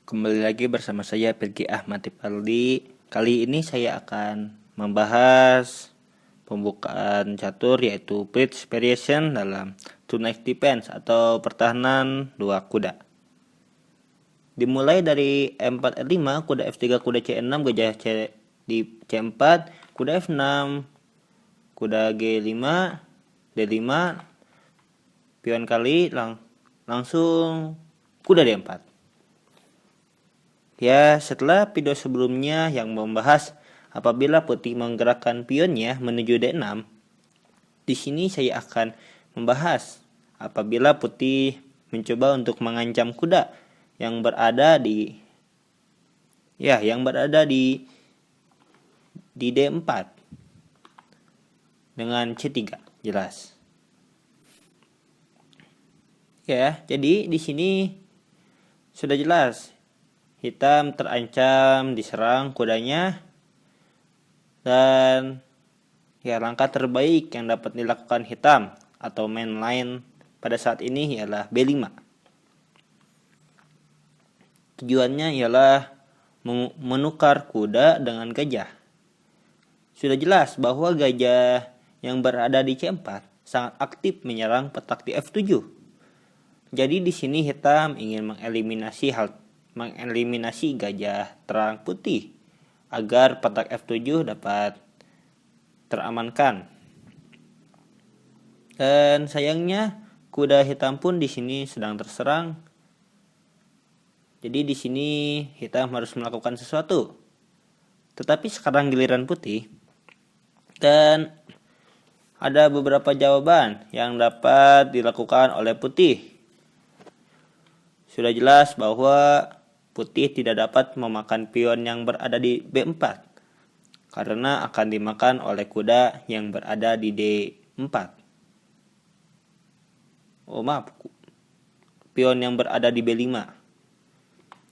Kembali lagi bersama saya Pirgi Ahmad Tipaldi. Kali ini saya akan membahas pembukaan catur yaitu bridge variation dalam two knight defense atau pertahanan dua kuda. Dimulai dari E4 E5, kuda F3, kuda C6, gajah C di C4, kuda F6, kuda G5, D5, pion kali langsung kuda D4. Ya, setelah video sebelumnya yang membahas apabila putih menggerakkan pionnya menuju D6, di sini saya akan membahas apabila putih mencoba untuk mengancam kuda yang berada di D4 dengan C3, jelas. Ya, jadi di sini sudah jelas. Hitam terancam diserang kudanya, dan langkah terbaik yang dapat dilakukan hitam atau main line pada saat ini ialah B5. Tujuannya ialah menukar kuda dengan gajah. Sudah jelas bahwa gajah yang berada di C4 sangat aktif menyerang petak di F7. Jadi di sini hitam ingin mengeliminasi gajah terang putih agar petak F7 dapat teramankan. Dan sayangnya kuda hitam pun di sini sedang terserang. Jadi di sini hitam harus melakukan sesuatu. Tetapi sekarang giliran putih, dan ada beberapa jawaban yang dapat dilakukan oleh putih. Sudah jelas bahwa putih tidak dapat memakan pion yang berada di B4 karena akan dimakan oleh kuda yang berada di D4. Pion yang berada di B5.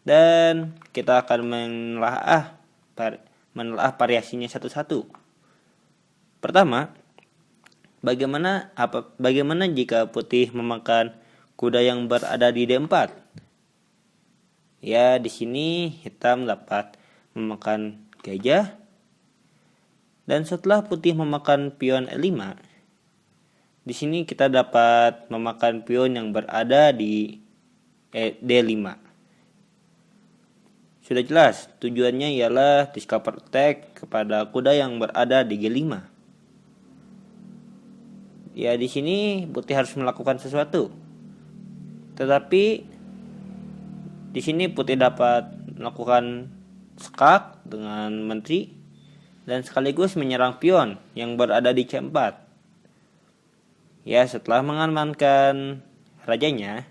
Dan kita akan menelaah variasinya satu-satu. Pertama, bagaimana jika putih memakan kuda yang berada di D4? Ya, di sini hitam dapat memakan gajah, dan setelah putih memakan pion E5, di sini kita dapat memakan pion yang berada di D5. Sudah jelas, tujuannya ialah discover attack kepada kuda yang berada di G5. Ya, di sini putih harus melakukan sesuatu. Tetapi di sini putih dapat melakukan skak dengan menteri dan sekaligus menyerang pion yang berada di C4. Ya, setelah mengamankan rajanya,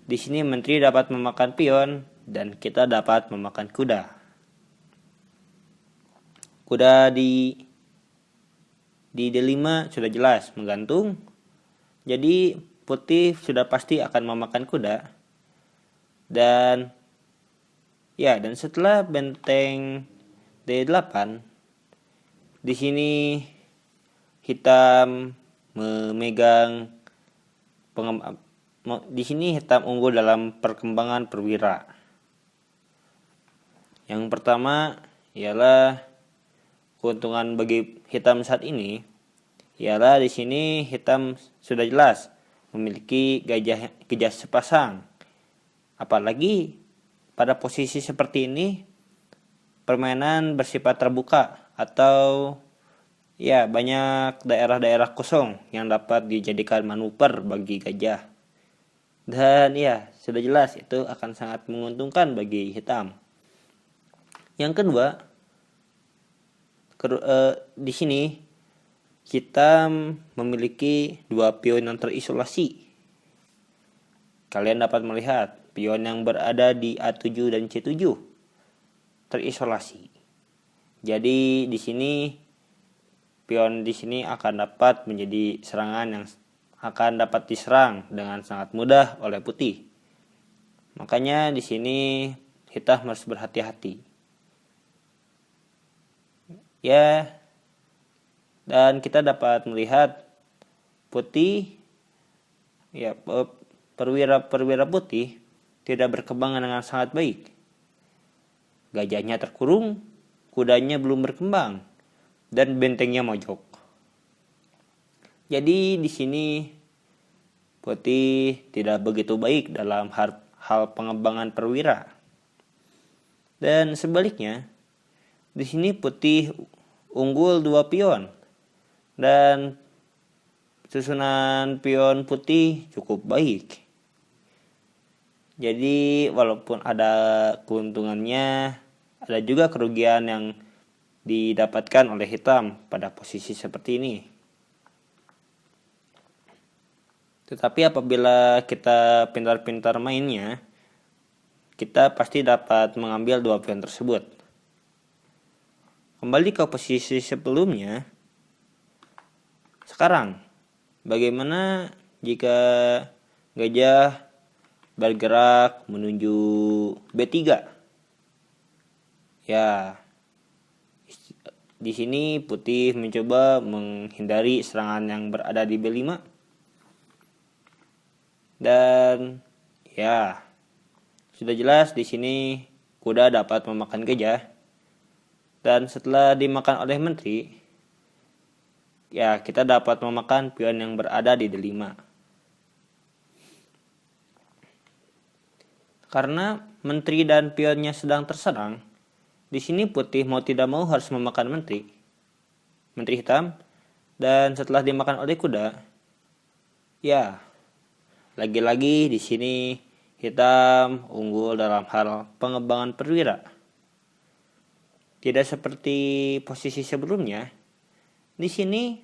di sini menteri dapat memakan pion dan kita dapat memakan kuda. Kuda di D5 sudah jelas menggantung. Jadi putih sudah pasti akan memakan kuda. Dan setelah benteng D8, di sini hitam memegang di sini hitam unggul dalam perkembangan perwira. Yang pertama ialah keuntungan bagi hitam saat ini ialah di sini hitam sudah jelas memiliki gajah sepasang. Apalagi pada posisi seperti ini permainan bersifat terbuka atau banyak daerah-daerah kosong yang dapat dijadikan manuver bagi gajah. Dan sudah jelas itu akan sangat menguntungkan bagi hitam. Yang kedua, di sini hitam memiliki dua pion yang terisolasi. Kalian dapat melihat pion yang berada di A7 dan C7 terisolasi. Jadi di sini pion di sini akan dapat menjadi serangan yang akan dapat diserang dengan sangat mudah oleh putih. Makanya di sini hitam harus berhati-hati. Ya, dan kita dapat melihat putih perwira putih tidak berkembang dengan sangat baik. gajahnya terkurung, kudanya belum berkembang, dan bentengnya mojok. Jadi di sini putih tidak begitu baik dalam hal pengembangan perwira. Dan sebaliknya, di sini putih unggul 2 pion dan susunan pion putih cukup baik. Jadi walaupun ada keuntungannya, ada juga kerugian yang didapatkan oleh hitam pada posisi seperti ini. Tetapi apabila kita pintar-pintar mainnya, kita pasti dapat mengambil 2 pion tersebut. Kembali ke posisi sebelumnya. Sekarang, bagaimana jika gajah bergerak menuju B3? Ya, di sini putih mencoba menghindari serangan yang berada di B5. Dan ya, sudah jelas di sini kuda dapat memakan gajah. Dan setelah dimakan oleh menteri, ya kita dapat memakan pion yang berada di D5. Karena menteri dan pionnya sedang terserang, di sini putih mau tidak mau harus memakan menteri hitam, dan setelah dimakan oleh kuda, ya lagi-lagi di sini hitam unggul dalam hal pengembangan perwira. Tidak seperti posisi sebelumnya, di sini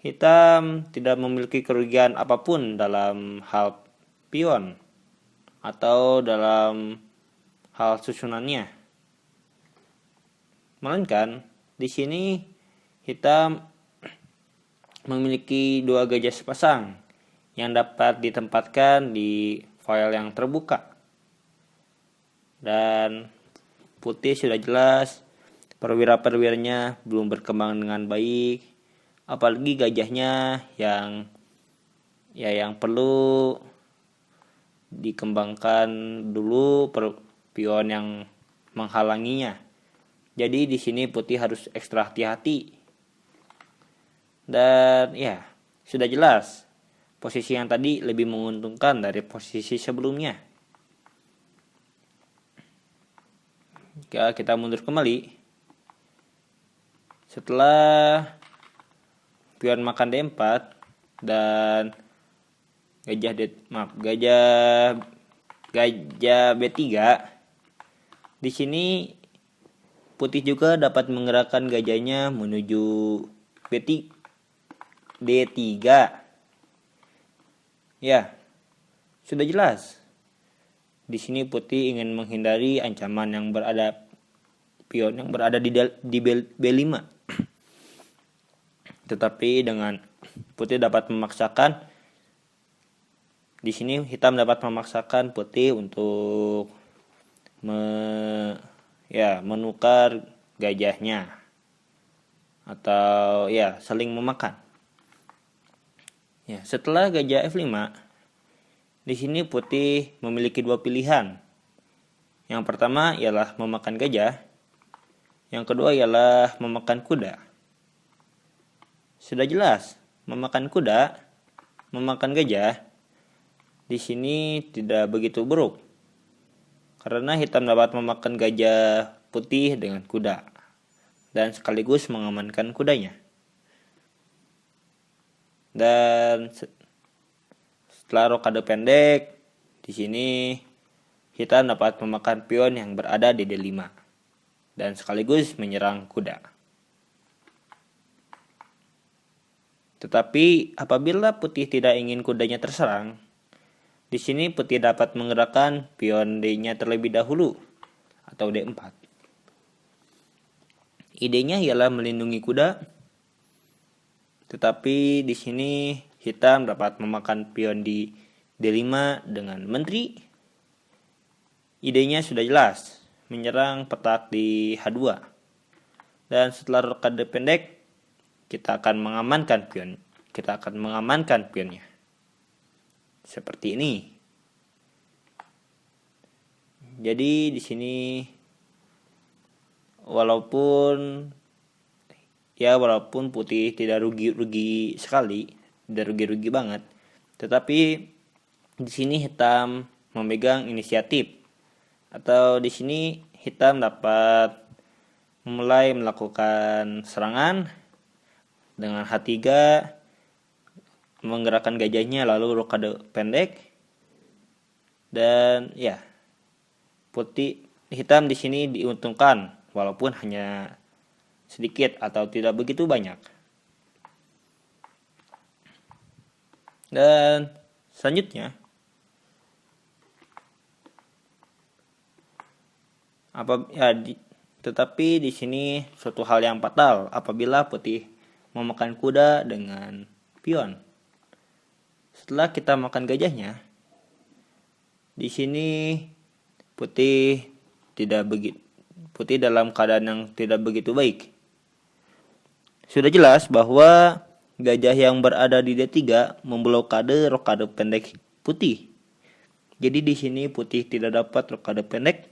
hitam tidak memiliki kerugian apapun dalam hal pion atau dalam hal susunannya. Melainkan di sini hitam memiliki 2 gajah sepasang yang dapat ditempatkan di file yang terbuka. Dan putih sudah jelas perwira-perwiranya belum berkembang dengan baik, apalagi gajahnya yang perlu dikembangkan dulu pion yang menghalanginya. Jadi di sini putih harus ekstra hati-hati. Dan ya, sudah jelas posisi yang tadi lebih menguntungkan dari posisi sebelumnya. Jika kita mundur kembali, setelah pion makan D4 dan gajah B3, di sini putih juga dapat menggerakkan gajahnya menuju D3. Ya, sudah jelas. Di sini putih ingin menghindari ancaman yang berada pion yang berada di B5. Tetapi dengan putih dapat memaksakan, di sini hitam dapat memaksakan putih untuk menukar gajahnya atau ya saling memakan. Ya, setelah gajah F5, di sini putih memiliki 2 pilihan. Yang pertama ialah memakan gajah, yang kedua ialah memakan kuda. Sudah jelas, memakan kuda, memakan gajah di sini tidak begitu buruk, karena hitam dapat memakan gajah putih dengan kuda dan sekaligus mengamankan kudanya. Dan setelah rokade pendek, di sini hitam dapat memakan pion yang berada di D5 dan sekaligus menyerang kuda. Tetapi apabila putih tidak ingin kudanya terserang, di sini putih dapat menggerakkan pion D-nya terlebih dahulu atau D4. Idenya ialah melindungi kuda, tetapi di sini hitam dapat memakan pion di D5 dengan menteri. Idenya sudah jelas, menyerang petak di H2. Dan setelah rokade pendek, kita akan mengamankan pionnya. Seperti ini. Jadi di sini walaupun putih tidak rugi sekali, tidak rugi banget, tetapi di sini hitam memegang inisiatif, atau di sini hitam dapat mulai melakukan serangan dengan H3, menggerakkan gajahnya lalu rokade pendek, dan ya, hitam di sini diuntungkan walaupun hanya sedikit atau tidak begitu banyak. Dan selanjutnya, tetapi di sini suatu hal yang fatal apabila putih memakan kuda dengan pion. Setelah kita makan gajahnya, di sini putih dalam keadaan yang tidak begitu baik. Sudah jelas bahwa gajah yang berada di D3 memblokade rokade pendek putih. Jadi di sini putih tidak dapat rokade pendek.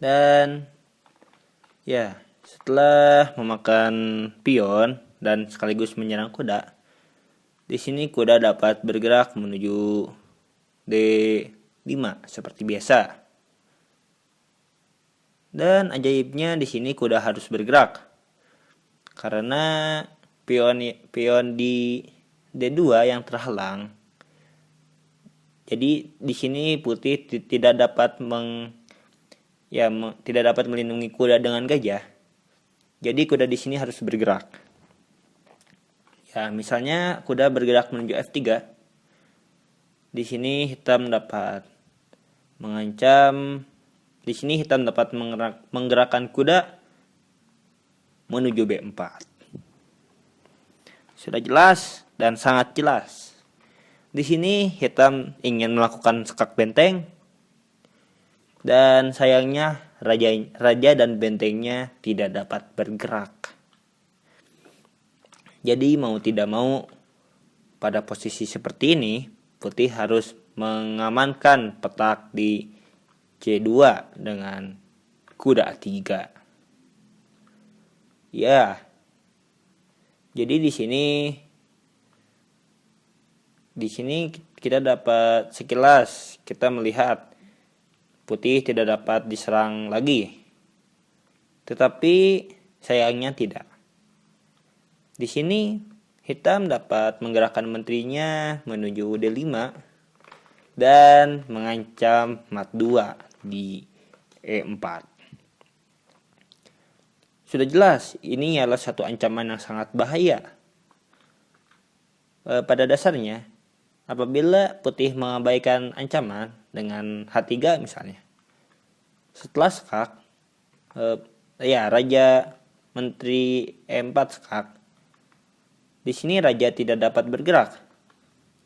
Dan ya, setelah memakan pion dan sekaligus menyerang kuda, di sini kuda dapat bergerak menuju D5 seperti biasa. Dan ajaibnya di sini kuda harus bergerak karena pion di D2 yang terhalang. Jadi di sini putih tidak dapat melindungi kuda dengan gajah. Jadi kuda di sini harus bergerak. Ya, misalnya kuda bergerak menuju F3. Di sini hitam dapat mengancam. Di sini hitam dapat menggerakkan kuda menuju B4. Sudah jelas dan sangat jelas. Di sini hitam ingin melakukan sekak benteng, dan sayangnya raja dan bentengnya tidak dapat bergerak. Jadi mau tidak mau, pada posisi seperti ini putih harus mengamankan petak di C2 dengan kuda A3. Ya, jadi di sini kita dapat sekilas kita melihat putih tidak dapat diserang lagi. Tetapi sayangnya tidak. Di sini hitam dapat menggerakkan menterinya menuju D5 dan mengancam mat 2 di E4. Sudah jelas, ini adalah satu ancaman yang sangat bahaya. Pada dasarnya, apabila putih mengabaikan ancaman dengan H3 misalnya, setelah skak, raja menteri E4 skak, di sini raja tidak dapat bergerak.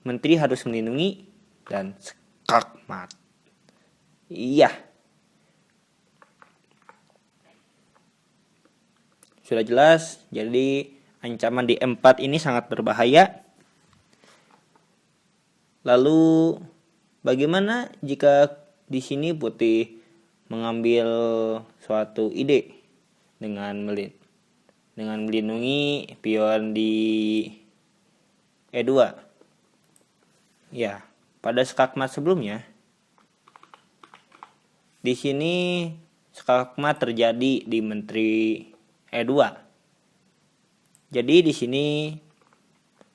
Menteri harus melindungi dan skak mat. Iya. Sudah jelas, jadi ancaman di E4 ini sangat berbahaya. Lalu bagaimana jika di sini putih mengambil suatu ide dengan melindungi pion di E2? Ya, pada skakmat sebelumnya, di sini skakmat terjadi di menteri E2. Jadi di sini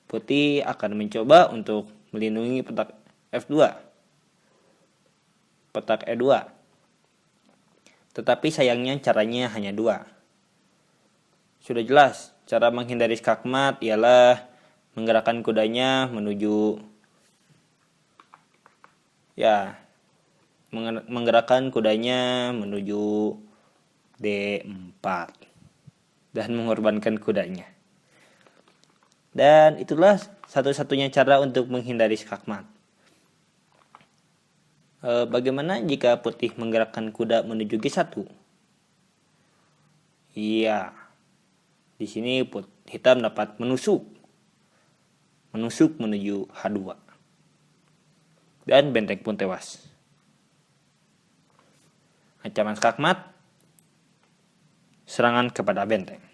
putih akan mencoba untuk melindungi petak F2, petak E2. Tetapi sayangnya caranya hanya 2. Sudah jelas, cara menghindari skakmat ialah menggerakkan kudanya menuju D4 dan mengorbankan kudanya. Dan itulah satu-satunya cara untuk menghindari skakmat. Bagaimana jika putih menggerakkan kuda menuju G1? Iya, di sini hitam dapat menusuk menuju H2, dan benteng pun tewas. Ancaman skakmat serangan kepada benteng.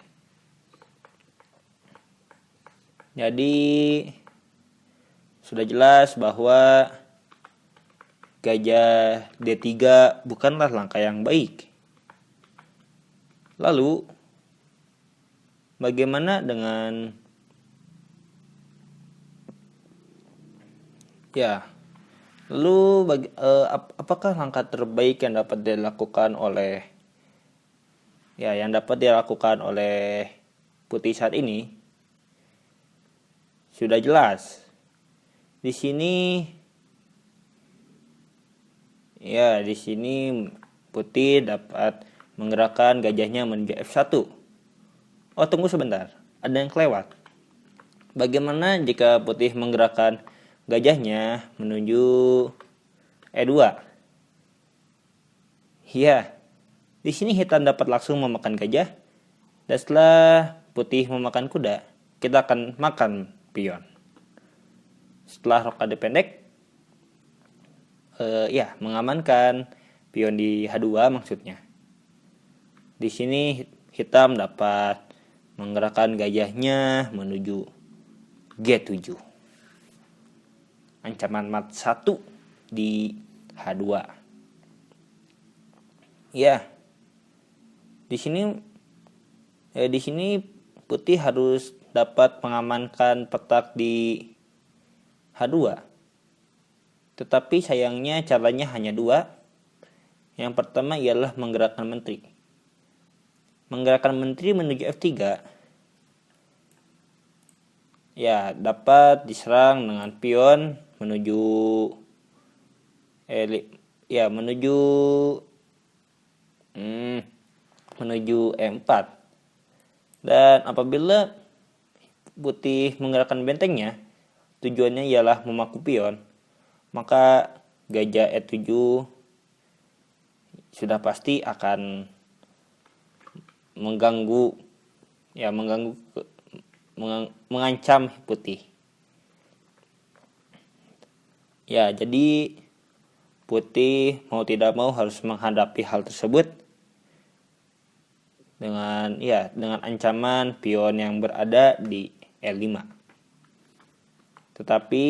Jadi sudah jelas bahwa gajah D3 bukanlah langkah yang baik. Lalu bagaimana dengan apakah langkah terbaik yang dapat dilakukan oleh putih saat ini? Sudah jelas. Di sini putih dapat menggerakkan gajahnya menuju F1. Oh, tunggu sebentar. Ada yang kelewat. Bagaimana jika putih menggerakkan gajahnya menuju E2? Ya, di sini hitam dapat langsung memakan gajah. Dan setelah putih memakan kuda, kita akan makan pion. Setelah rokade pendek, mengamankan pion di H2 maksudnya. Di sini hitam dapat menggerakkan gajahnya menuju G7. Ancaman mat 1 di H2. Ya. Di sini putih harus dapat mengamankan petak di H2. Tetapi sayangnya caranya hanya 2. Yang pertama ialah menggerakkan menteri. Menggerakkan menteri menuju F3. Ya, dapat diserang dengan pion menuju E4. Dan apabila putih menggerakkan bentengnya, tujuannya ialah memaku pion, maka gajah E7 sudah pasti akan mengancam putih. Ya, jadi putih mau tidak mau harus menghadapi hal tersebut dengan ancaman pion yang berada di E5. Tetapi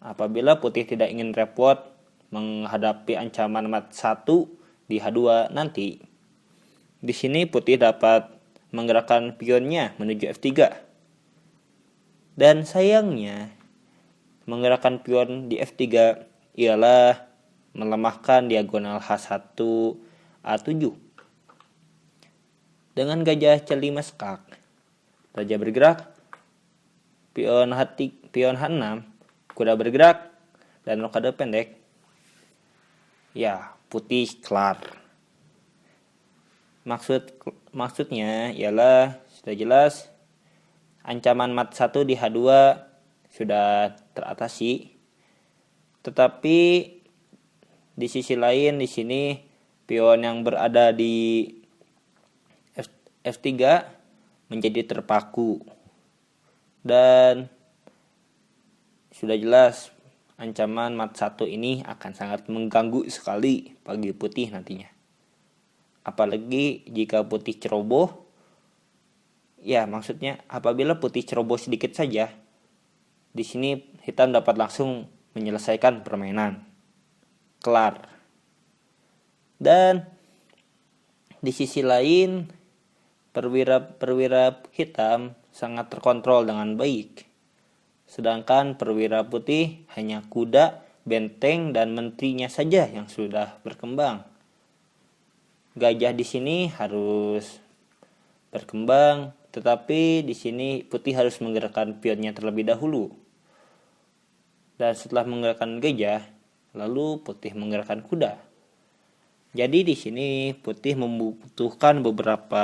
apabila putih tidak ingin repot menghadapi ancaman mat 1 di H2 nanti, di sini putih dapat menggerakkan pionnya menuju F3. Dan sayangnya, menggerakkan pion di F3 ialah melemahkan diagonal H1 A7. Dengan gajah C5 skak, raja bergerak, pion H6, kuda bergerak, dan rokade pendek. Ya, putih kelar. Maksudnya ialah sudah jelas ancaman mat 1 di H2 sudah teratasi. Tetapi di sisi lain di sini pion yang berada di F3 menjadi terpaku. Dan sudah jelas ancaman mat 1 ini akan sangat mengganggu sekali bagi putih nantinya. Apalagi jika putih ceroboh. Ya, maksudnya apabila putih ceroboh sedikit saja, di sini hitam dapat langsung menyelesaikan permainan. Kelar. Dan di sisi lain, perwira hitam sangat terkontrol dengan baik. Sedangkan perwira putih hanya kuda, benteng, dan menterinya saja yang sudah berkembang. Gajah di sini harus berkembang, tetapi di sini putih harus menggerakkan pionnya terlebih dahulu. Dan setelah menggerakkan gajah, lalu putih menggerakkan kuda. Jadi di sini putih membutuhkan beberapa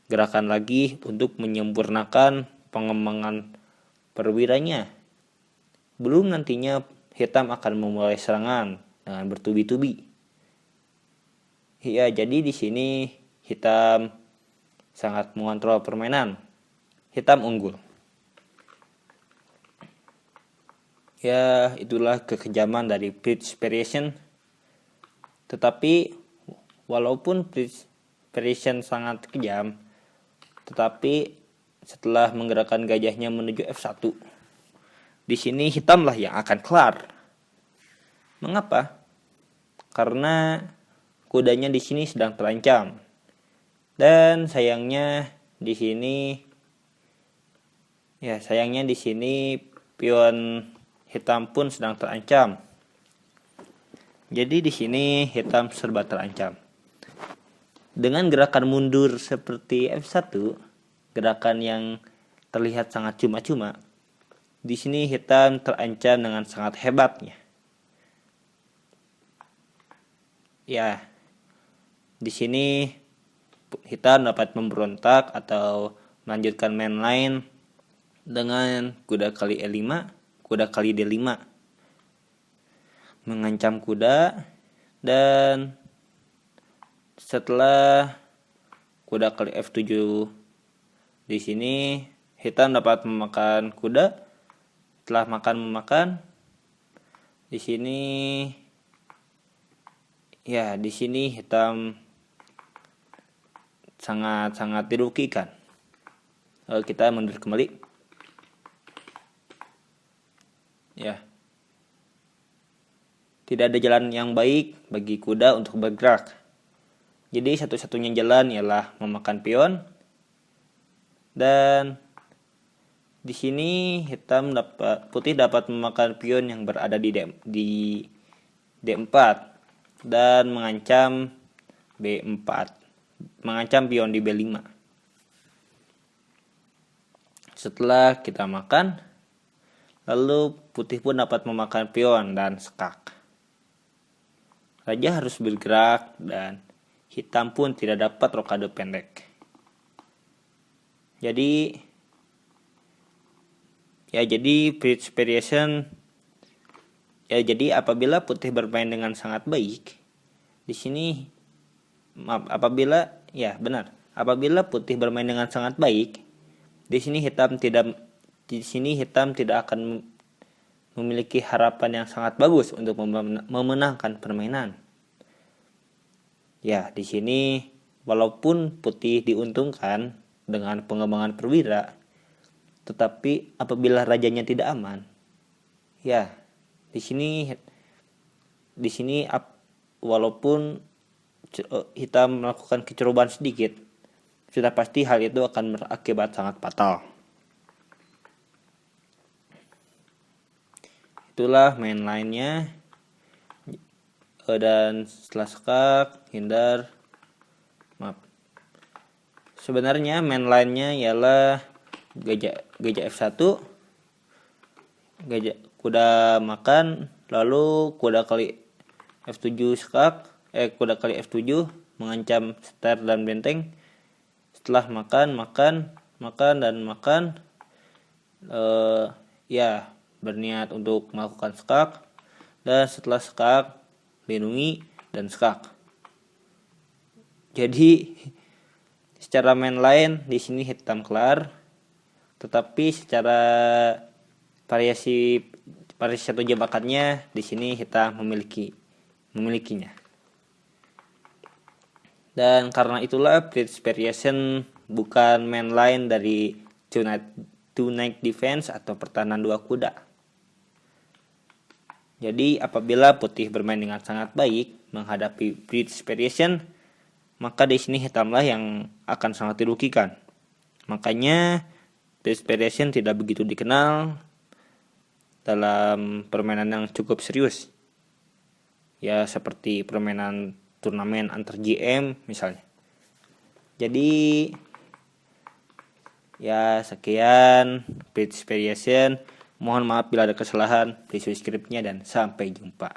gerakan lagi untuk menyempurnakan pengembangan perwiranya. Belum nantinya hitam akan memulai serangan dengan bertubi-tubi. Ya, jadi di sini hitam sangat mengontrol permainan. Hitam unggul. Ya, itulah kekejaman dari bridge variation. Tetapi walaupun bridge variation sangat kejam, tetapi setelah menggerakkan gajahnya menuju F1, di sini hitamlah yang akan kelar. Mengapa? Karena kudanya di sini sedang terancam. Dan sayangnya di sini pion hitam pun sedang terancam. Jadi di sini hitam serba terancam. Dengan gerakan mundur seperti F1, gerakan yang terlihat sangat cuma-cuma, di sini hitam terancam dengan sangat hebatnya. Ya, di sini hitam dapat memberontak atau melanjutkan main line dengan kuda kali E5, kuda kali D5, mengancam kuda, dan setelah kuda kali F7, di sini hitam dapat memakan kuda. Setelah memakan, di sini hitam sangat dirugikan. Lalu kita mundur kembali. Ya. Tidak ada jalan yang baik bagi kuda untuk bergerak. Jadi satu-satunya jalan ialah memakan pion. Dan di sini putih dapat memakan pion yang berada di D4 dan mengancam B4, mengancam pion di B5. Setelah kita makan, lalu putih pun dapat memakan pion dan skak. Raja harus bergerak dan hitam pun tidak dapat rokade pendek. Jadi bridge variation. Jadi apabila putih bermain dengan sangat baik, apabila putih bermain dengan sangat baik, di sini hitam tidak akan memiliki harapan yang sangat bagus untuk memenangkan permainan. Ya, di sini walaupun putih diuntungkan dengan pengembangan perwira, tetapi apabila rajanya tidak aman, ya di sini walaupun hitam melakukan kecerobohan sedikit, sudah pasti hal itu akan berakibat sangat fatal. Itulah main line-nya. Dan setelah skak, hindar. Sebenarnya main line-nya ialah gajah F1, kuda makan, lalu kuda kali F7 skak, kuda kali F7 mengancam seter dan benteng. Setelah makan, berniat untuk melakukan skak, dan setelah skak lindungi dan skak. Jadi secara main line di sini hitam kelar, tetapi secara variasi satu jebakannya di sini hitam memilikinya. Dan karena itulah bridge variation bukan main line dari two knight defense atau pertahanan dua kuda. Jadi apabila putih bermain dengan sangat baik menghadapi bridge variation, maka di sini hitamlah yang akan sangat dirugikan. Makanya bridge variation tidak begitu dikenal dalam permainan yang cukup serius. Ya, seperti permainan turnamen antar GM misalnya. Jadi ya sekian bridge variation. Mohon maaf bila ada kesalahan di scriptnya dan sampai jumpa.